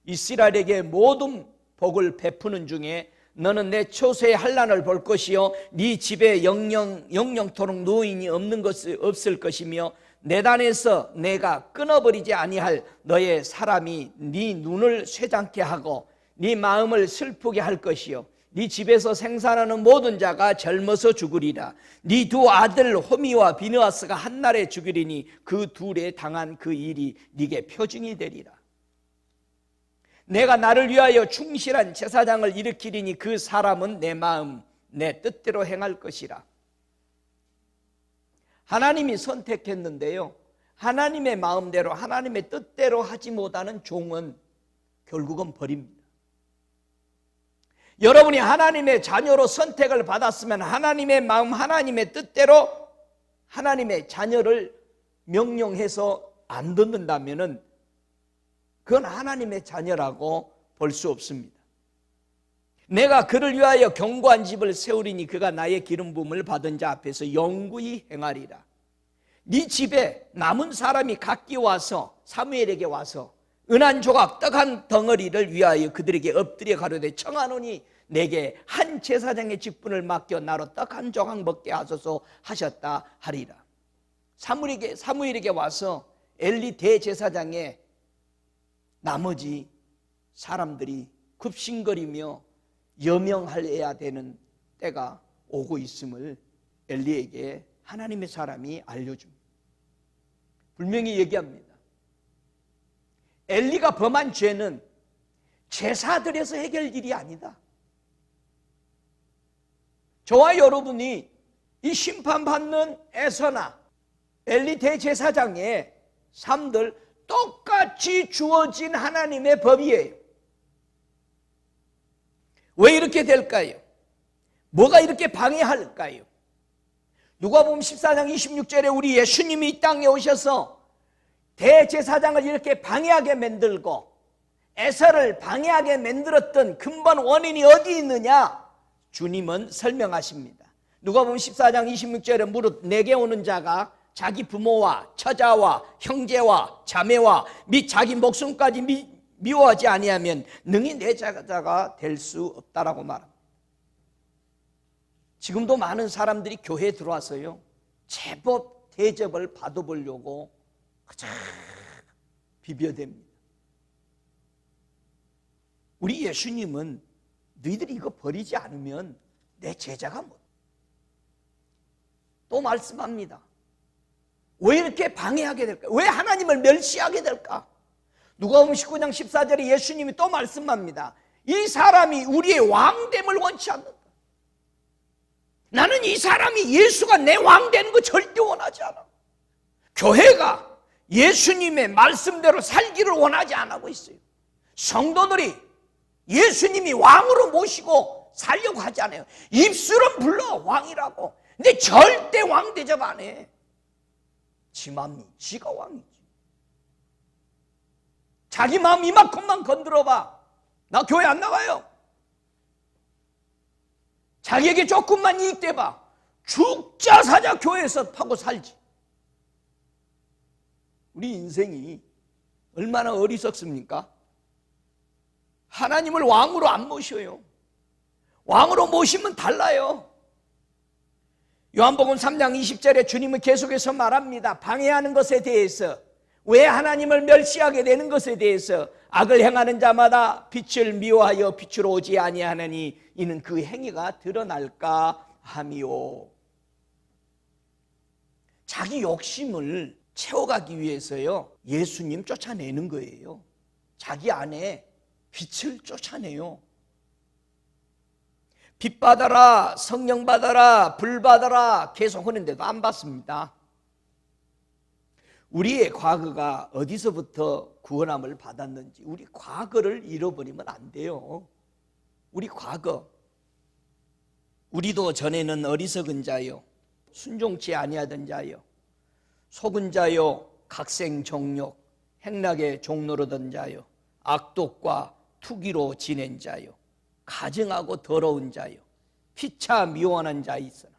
이스라엘에게 모든 복을 베푸는 중에 너는 내 초소의 환난을 볼 것이요 네 집에 영영토록 노인이 없는 것이 없을 것이며 내 단에서 내가 끊어버리지 아니할 너의 사람이 네 눈을 쇠장케 하고 네 마음을 슬프게 할 것이요 네 집에서 생산하는 모든 자가 젊어서 죽으리라. 네 두 아들 호미와 비느하스가 한날에 죽으리니 그 둘에 당한 그 일이 네게 표징이 되리라. 내가 나를 위하여 충실한 제사장을 일으키리니 그 사람은 내 마음 내 뜻대로 행할 것이라. 하나님이 선택했는데요, 하나님의 마음대로 하나님의 뜻대로 하지 못하는 종은 결국은 버립니다. 여러분이 하나님의 자녀로 선택을 받았으면 하나님의 마음 하나님의 뜻대로 하나님의 자녀를 명령해서 안 듣는다면 그건 하나님의 자녀라고 볼 수 없습니다. 내가 그를 위하여 견고한 집을 세우리니 그가 나의 기름 부음을 받은 자 앞에서 영구히 행하리라. 네 집에 남은 사람이 각기 와서 사무엘에게 와서 은한 조각 떡 한 덩어리를 위하여 그들에게 엎드려 가로되 청하노니 내게 한 제사장의 직분을 맡겨 나로 떡 한 조각 먹게 하소서 하셨다 하리라. 사무엘에게 와서 엘리 대제사장의 나머지 사람들이 급신거리며 여명해야 되는 때가 오고 있음을 엘리에게 하나님의 사람이 알려줍니다. 분명히 얘기합니다. 엘리가 범한 죄는 제사들에서 해결 일이 아니다. 저와 여러분이 이 심판받는 에서나 엘리 대제사장의 삶들 똑같이 주어진 하나님의 법이에요. 왜 이렇게 될까요? 뭐가 이렇게 방해할까요? 누가복음 14장 26절에 우리 예수님이 이 땅에 오셔서 대제사장을 이렇게 방해하게 만들고 에서를 방해하게 만들었던 근본 원인이 어디 있느냐? 주님은 설명하십니다. 누가복음 14장 26절에 무릇 내게 오는 자가 자기 부모와 처자와 형제와 자매와 및 자기 목숨까지 미워하지 아니하면 능히 내 제자가 될 수 없다라고 말합니다. 지금도 많은 사람들이 교회에 들어와서요, 제법 대접을 받아보려고 가장 비벼댑니다. 우리 예수님은 너희들이 이거 버리지 않으면 내 제자가 못. 또 말씀합니다. 왜 이렇게 방해하게 될까? 왜 하나님을 멸시하게 될까? 누가복음 19장 14절에 예수님이 또 말씀합니다. 이 사람이 우리의 왕됨을 원치 않는다. 나는 이 사람이 예수가 내 왕 되는 거 절대 원하지 않아. 교회가 예수님의 말씀대로 살기를 원하지 않고 있어요. 성도들이 예수님이 왕으로 모시고 살려고 하지 않아요. 입술은 불러 왕이라고. 근데 절대 왕 대접 안 해. 지 맘이 지가 왕이지. 자기 마음 이만큼만 건드려봐. 나 교회 안 나가요. 자기에게 조금만 이익돼봐. 죽자 사자 교회에서 파고 살지. 우리 인생이 얼마나 어리석습니까? 하나님을 왕으로 안 모셔요. 왕으로 모시면 달라요. 요한복음 3장 20절에 주님은 계속해서 말합니다. 방해하는 것에 대해서, 왜 하나님을 멸시하게 되는 것에 대해서, 악을 행하는 자마다 빛을 미워하여 빛으로 오지 아니하느니 이는 그 행위가 드러날까 함이요. 자기 욕심을 채워가기 위해서요, 예수님 쫓아내는 거예요. 자기 안에 빛을 쫓아내요. 빛 받아라, 성령 받아라, 불 받아라 계속 하는데도 안 받습니다. 우리의 과거가 어디서부터 구원함을 받았는지, 우리 과거를 잃어버리면 안 돼요. 우리 과거, 우리도 전에는 어리석은 자요, 순종치 아니하던 자요, 속은 자요, 각생종욕, 행락에 종노릇던 자요, 악독과 투기로 지낸 자요, 가증하고 더러운 자요, 피차 미워하는 자 있으나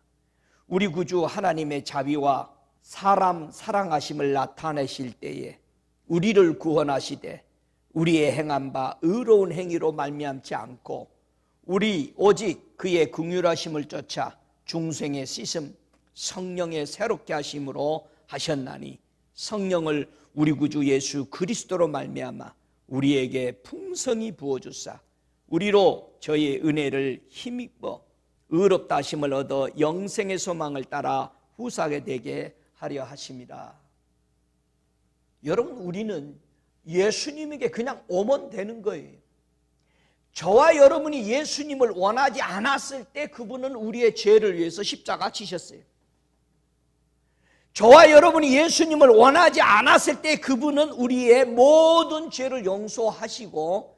우리 구주 하나님의 자비와 사람 사랑하심을 나타내실 때에 우리를 구원하시되 우리의 행한 바 의로운 행위로 말미암지 않고 우리 오직 그의 긍휼하심을 쫓아 중생의 씻음 성령의 새롭게 하심으로 하셨나니 성령을 우리 구주 예수 그리스도로 말미암아 우리에게 풍성히 부어주사 우리로 저의 은혜를 힘입어 의롭다 하심을 얻어 영생의 소망을 따라 후사하게 되게 하려 하심이라. 여러분, 우리는 예수님에게 그냥 오면 되는 거예요. 저와 여러분이 예수님을 원하지 않았을 때 그분은 우리의 죄를 위해서 십자가 지셨어요. 저와 여러분이 예수님을 원하지 않았을 때 그분은 우리의 모든 죄를 용서하시고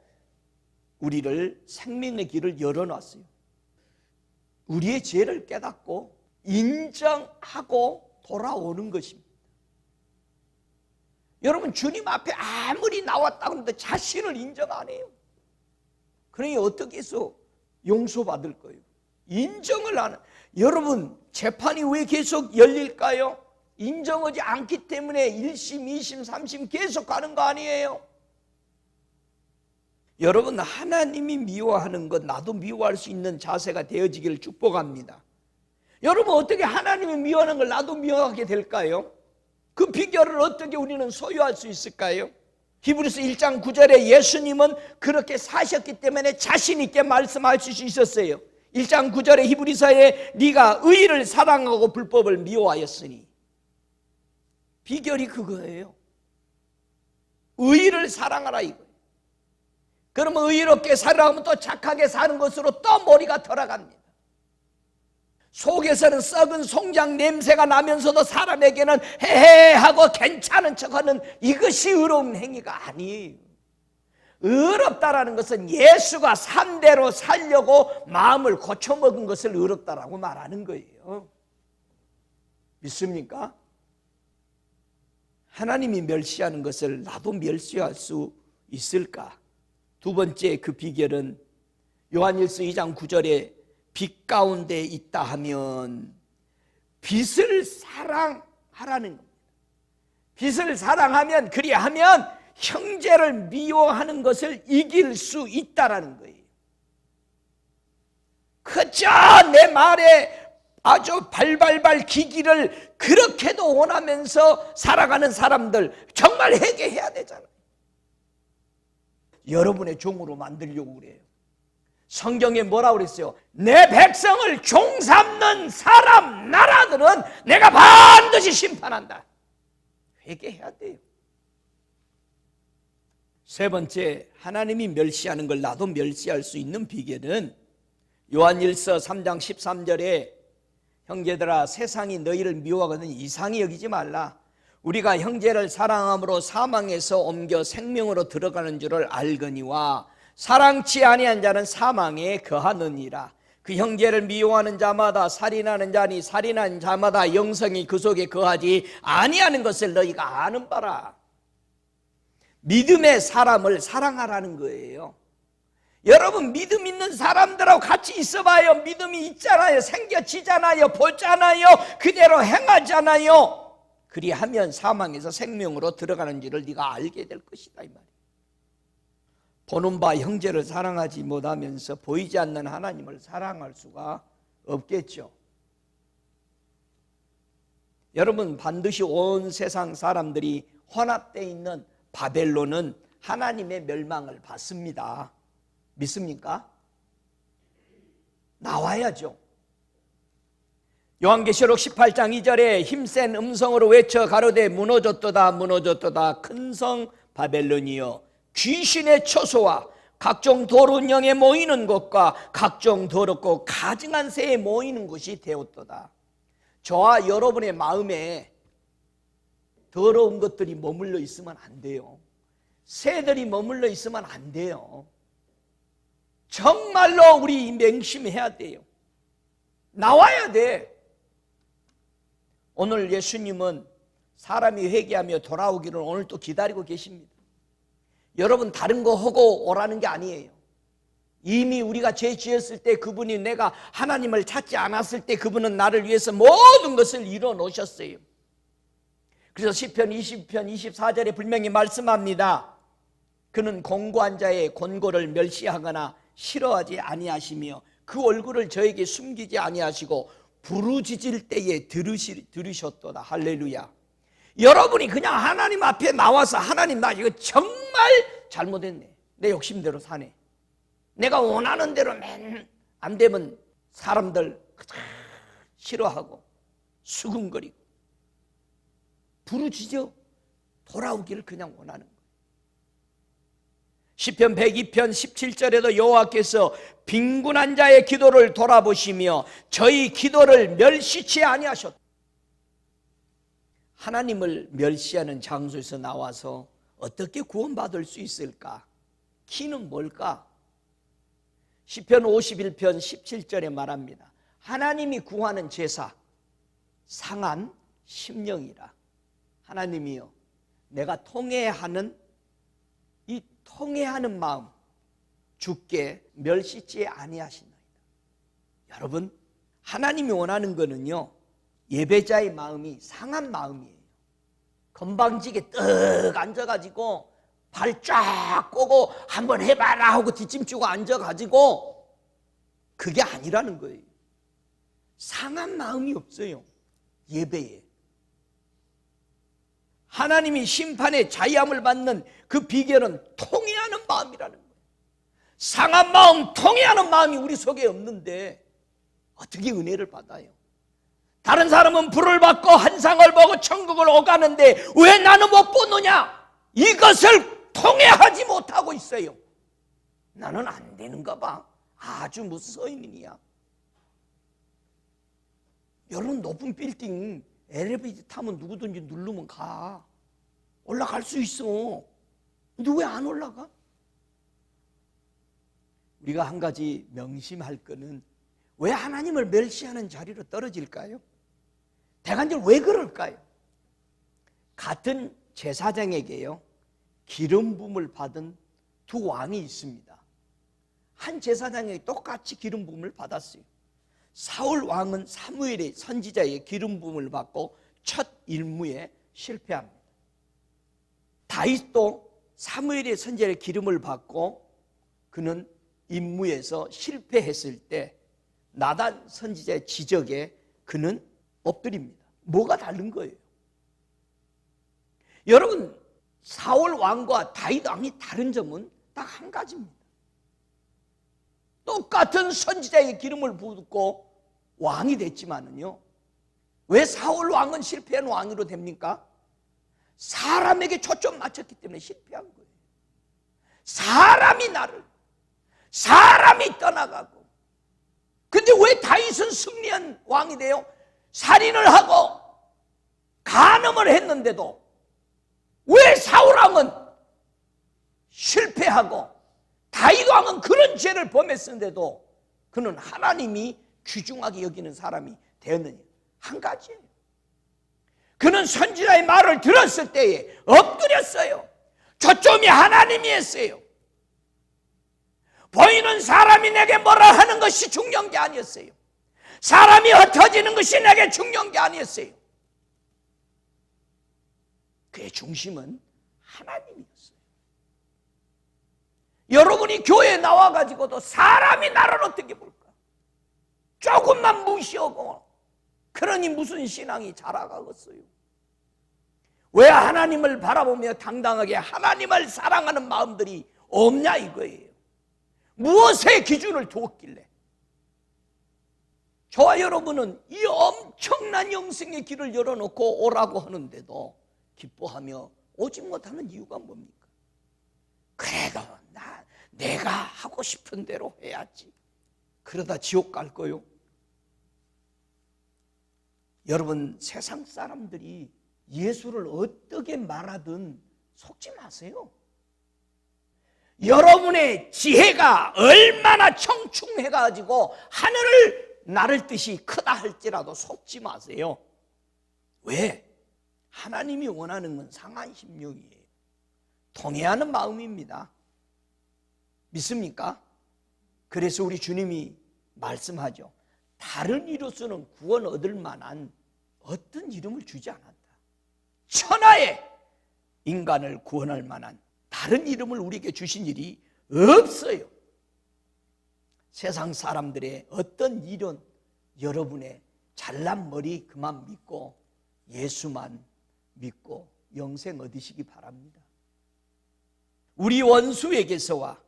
우리를 생명의 길을 열어놨어요. 우리의 죄를 깨닫고 인정하고 돌아오는 것입니다. 여러분, 주님 앞에 아무리 나왔다고 하는데 자신을 인정 안 해요. 그러니 어떻게 해서 용서받을 거예요? 인정을 안 해요. 여러분, 재판이 왜 계속 열릴까요? 인정하지 않기 때문에 1심, 2심, 3심 계속 가는 거 아니에요? 여러분, 하나님이 미워하는 것 나도 미워할 수 있는 자세가 되어지기를 축복합니다. 여러분, 어떻게 하나님이 미워하는 걸 나도 미워하게 될까요? 그 비결을 어떻게 우리는 소유할 수 있을까요? 히브리서 1장 9절에 예수님은 그렇게 사셨기 때문에 자신 있게 말씀하실 수 있었어요. 1장 9절에 히브리서에 네가 의를 사랑하고 불법을 미워하였으니, 비결이 그거예요. 의를 사랑하라 이거예요. 그러면 의롭게 살아가면 또 착하게 사는 것으로 또 머리가 돌아갑니다. 속에서는 썩은 송장 냄새가 나면서도 사람에게는 헤헤하고 괜찮은 척하는 이것이 의로운 행위가 아니에요. 의롭다라는 것은 예수가 산대로 살려고 마음을 고쳐먹은 것을 의롭다라고 말하는 거예요. 믿습니까? 하나님이 멸시하는 것을 나도 멸시할 수 있을까? 두 번째 그 비결은 요한일서 2장 9절에 빛 가운데 있다 하면 빛을 사랑하라는 겁니다. 빛을 사랑하면, 그리하면 형제를 미워하는 것을 이길 수 있다라는 거예요. 그저 내 말에 아주 발발발 기기를 그렇게도 원하면서 살아가는 사람들 정말 회개해야 되잖아요. 여러분의 종으로 만들려고 그래요. 성경에 뭐라고 그랬어요? 내 백성을 종 삼는 사람, 나라들은 내가 반드시 심판한다. 회개해야 돼요. 세 번째, 하나님이 멸시하는 걸 나도 멸시할 수 있는 비결은 요한일서 3장 13절에 형제들아 세상이 너희를 미워하거든 이상히 여기지 말라. 우리가 형제를 사랑함으로 사망에서 옮겨 생명으로 들어가는 줄을 알거니와 사랑치 아니한 자는 사망에 거하느니라. 그 형제를 미워하는 자마다 살인하는 자니 살인하는 자마다 영생이 그 속에 거하지 아니하는 것을 너희가 아는 바라. 믿음의 사람을 사랑하라는 거예요. 여러분, 믿음 있는 사람들하고 같이 있어봐요. 믿음이 있잖아요. 생겨지잖아요. 보잖아요. 그대로 행하잖아요. 그리하면 사망에서 생명으로 들어가는 줄을 네가 알게 될 것이다, 이 말이에요. 보는 바 형제를 사랑하지 못하면서 보이지 않는 하나님을 사랑할 수가 없겠죠. 여러분, 반드시 온 세상 사람들이 혼합되어 있는 바벨론은 하나님의 멸망을 받습니다. 믿습니까? 나와야죠. 요한계시록 18장 2절에 힘센 음성으로 외쳐 가로되 무너졌도다 무너졌도다 큰 성 바벨론이여 귀신의 처소와 각종 더러운 영에 모이는 곳과 각종 더럽고 가증한 새에 모이는 곳이 되었도다. 저와 여러분의 마음에 더러운 것들이 머물러 있으면 안 돼요. 새들이 머물러 있으면 안 돼요. 정말로 우리 맹심해야 돼요. 나와야 돼. 오늘 예수님은 사람이 회개하며 돌아오기를 오늘 또 기다리고 계십니다. 여러분, 다른 거 하고 오라는 게 아니에요. 이미 우리가 죄 지었을 때 그분이, 내가 하나님을 찾지 않았을 때 그분은 나를 위해서 모든 것을 이뤄 놓으셨어요. 그래서 시편 20편 24절에 분명히 말씀합니다. 그는 공고한 자의 권고를 멸시하거나 싫어하지 아니하시며 그 얼굴을 저에게 숨기지 아니하시고 부르짖을 때에 들으셨도다. 할렐루야. 여러분이 그냥 하나님 앞에 나와서 하나님, 나 이거 정말 잘못했네. 내 욕심대로 사네. 내가 원하는 대로 안 되면 사람들 싫어하고 수근거리고 부르짖어 돌아오기를 그냥 원하는 거예요. 시편 102편 17절에도 여호와께서 빈군한 자의 기도를 돌아보시며 저희 기도를 멸시치 아니하셨다. 하나님을 멸시하는 장소에서 나와서 어떻게 구원받을 수 있을까? 키는 뭘까? 시편 51편 17절에 말합니다. 하나님이 구하는 제사 상한 심령이라. 하나님이여, 내가 통회하는 이 통회하는 마음 주께 멸시치 아니하시나이다. 여러분, 하나님이 원하는 거는요, 예배자의 마음이 상한 마음이에요. 건방지게 떡 앉아가지고 발 쫙 꼬고 한번 해봐라 하고 뒷짐지고 앉아가지고, 그게 아니라는 거예요. 상한 마음이 없어요, 예배에. 하나님이 심판의 자유함을 받는 그 비결은 통회하는 마음이라는 거예요. 상한 마음, 통회하는 마음이 우리 속에 없는데 어떻게 은혜를 받아요? 다른 사람은 불을 받고 환상을 보고 천국을 오가는데 왜 나는 못 보느냐? 이것을 통회하지 못하고 있어요. 나는 안 되는가 봐. 아주 무슨 서인이야. 여러분, 높은 빌딩 엘리베이터 타면 누구든지 누르면 가. 올라갈 수 있어. 근데 왜 안 올라가? 우리가 한 가지 명심할 거는, 왜 하나님을 멸시하는 자리로 떨어질까요? 대간절 왜 그럴까요? 같은 제사장에게요 기름 부음을 받은 두 왕이 있습니다. 한 제사장에게 똑같이 기름 부음을 받았어요. 사울 왕은 사무엘의 선지자의 기름 부음을 받고 첫 임무에 실패합니다. 다윗도 사무엘의 선지자의 기름을 받고 그는 임무에서 실패했을 때 나단 선지자의 지적에 그는 엎드립니다. 뭐가 다른 거예요? 여러분, 사울 왕과 다윗 왕이 다른 점은 딱 한 가지입니다. 똑같은 선지자의 기름을 붓고 왕이 됐지만은요, 왜 사울 왕은 실패한 왕으로 됩니까? 사람에게 초점 맞췄기 때문에 실패한 거예요. 사람이 떠나가고. 근데 왜 다윗은 승리한 왕이 돼요? 살인을 하고 간음을 했는데도 왜 사울 왕은 실패하고 다윗 왕은 그런 죄를 범했는데도 그는 하나님이 귀중하게 여기는 사람이 되었느냐? 한 가지예요. 그는 선지자의 말을 들었을 때에 엎드렸어요. 초점이 하나님이었어요. 보이는 사람이 내게 뭐라 하는 것이 중요한 게 아니었어요. 사람이 흩어지는 것이 내게 중요한 게 아니었어요. 그의 중심은 하나님이었어요. 여러분이 교회에 나와가지고도 사람이 나를 어떻게 볼까? 조금만 무시하고 그러니 무슨 신앙이 자라가겠어요? 왜 하나님을 바라보며 당당하게 하나님을 사랑하는 마음들이 없냐 이거예요. 무엇의 기준을 두었길래? 저와 여러분은 이 엄청난 영생의 길을 열어놓고 오라고 하는데도 기뻐하며 오지 못하는 이유가 뭡니까? 그래도 내가 하고 싶은 대로 해야지. 그러다 지옥 갈 거요. 여러분, 세상 사람들이 예수를 어떻게 말하든 속지 마세요. 여러분의 지혜가 얼마나 청충해가지고 하늘을 나를 듯이 크다 할지라도 속지 마세요. 왜? 하나님이 원하는 건 상한 심령이에요. 통회하는 마음입니다. 믿습니까? 그래서 우리 주님이 말씀하죠. 다른 이로서는 구원 얻을 만한 어떤 이름을 주지 않았다. 천하의 인간을 구원할 만한 다른 이름을 우리에게 주신 일이 없어요. 세상 사람들의 어떤 이론, 여러분의 잘난 머리 그만 믿고 예수만 믿고 영생 얻으시기 바랍니다. 우리 원수에게서와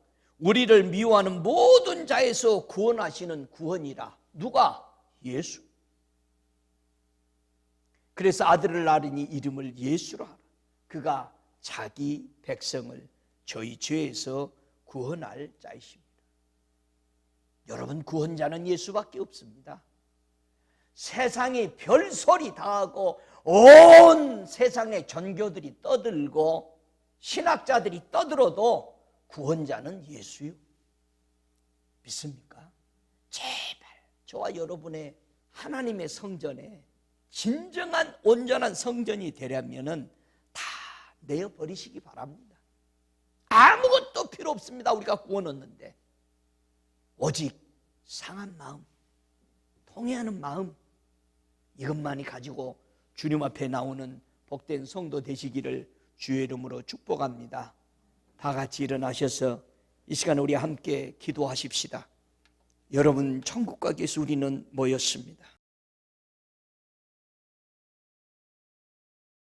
우리를 미워하는 모든 자에서 구원하시는 구원이라. 누가? 예수. 그래서 아들을 낳으니 이름을 예수라 하라. 그가 자기 백성을 저희 죄에서 구원할 자이십니다. 여러분, 구원자는 예수밖에 없습니다. 세상이 별소리 다 하고 온 세상의 전교들이 떠들고 신학자들이 떠들어도 구원자는 예수요. 믿습니까? 제발 저와 여러분의 하나님의 성전에 진정한 온전한 성전이 되려면 다 내어버리시기 바랍니다. 아무것도 필요 없습니다. 우리가 구원 얻는데 오직 상한 마음, 통회하는 마음, 이것만이 가지고 주님 앞에 나오는 복된 성도 되시기를 주의 이름으로 축복합니다. 다 같이 일어나셔서 이 시간에 우리 함께 기도하십시다. 여러분, 천국과 계수 우리는 모였습니다.